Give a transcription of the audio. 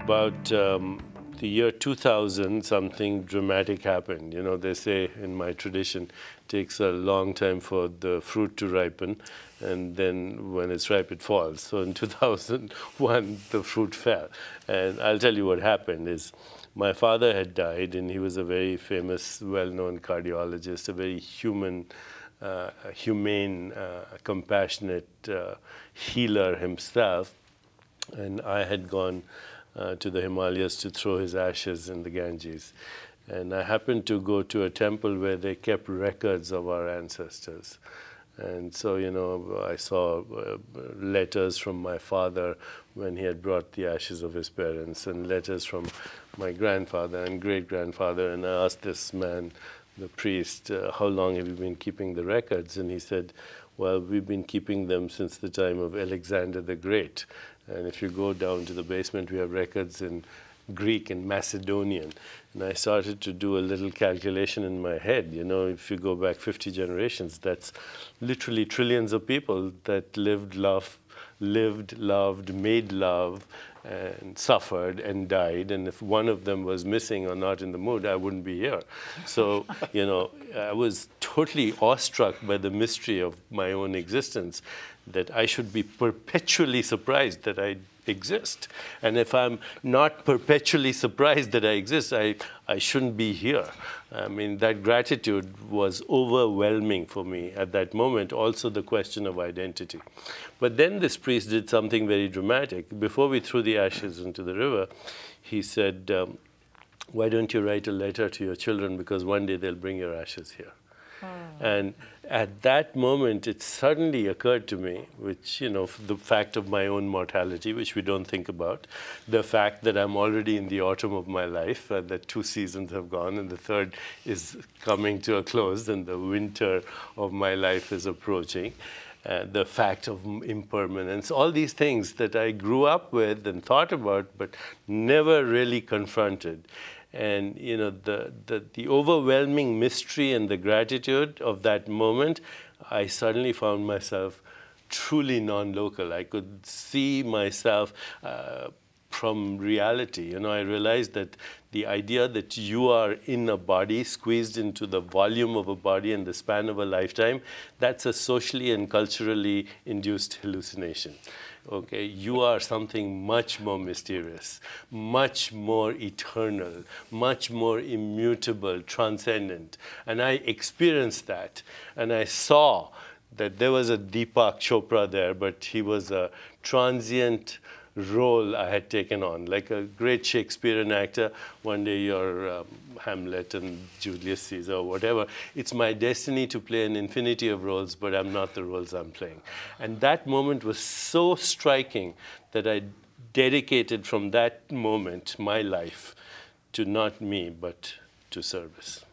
About the year 2000, something dramatic happened. You know, they say in my tradition, it takes a long time for the fruit to ripen, and then when it's ripe, it falls. So in 2001, the fruit fell. And I'll tell you what happened is my father had died, and he was a very famous, well-known cardiologist, a very humane, compassionate healer himself. And I had gone to the Himalayas to throw his ashes in the Ganges. And I happened to go to a temple where they kept records of our ancestors. And so, you know, I saw letters from my father when he had brought the ashes of his parents, and letters from my grandfather and great-grandfather. And I asked this man, the priest, how long have you been keeping the records? And he said, well, we've been keeping them since the time of Alexander the Great. And if you go down to the basement, we have records in Greek and Macedonian. And I started to do a little calculation in my head. You know, if you go back 50 generations, that's literally trillions of people that lived, loved, made love, and suffered and died. And if one of them was missing or not in the mood, I wouldn't be here. So, you know, I was totally awestruck by the mystery of my own existence, that I should be perpetually surprised that I exist. And if I'm not perpetually surprised that I exist, I shouldn't be here. I mean, that gratitude was overwhelming for me at that moment, also the question of identity. But then this priest did something very dramatic. Before we threw the ashes into the river, he said, why don't you write a letter to your children, because one day they'll bring your ashes here. And at that moment, it suddenly occurred to me, which, you know, the fact of my own mortality, which we don't think about, the fact that I'm already in the autumn of my life, that 2 seasons have gone and the third is coming to a close, and the winter of my life is approaching, the fact of impermanence, all these things that I grew up with and thought about, but never really confronted. And, you know, the overwhelming mystery and the gratitude of that moment, I suddenly found myself truly non-local. I could see myself from reality. You know, I realized that the idea that you are in a body, squeezed into the volume of a body in the span of a lifetime, that's a socially and culturally induced hallucination. Okay, you are something much more mysterious, much more eternal, much more immutable, transcendent. And I experienced that, and I saw that there was a Deepak Chopra there, but he was a transient role I had taken on. Like a great Shakespearean actor, one day you're Hamlet and Julius Caesar or whatever. It's my destiny to play an infinity of roles, but I'm not the roles I'm playing. And that moment was so striking that I dedicated from that moment my life to not me, but to service.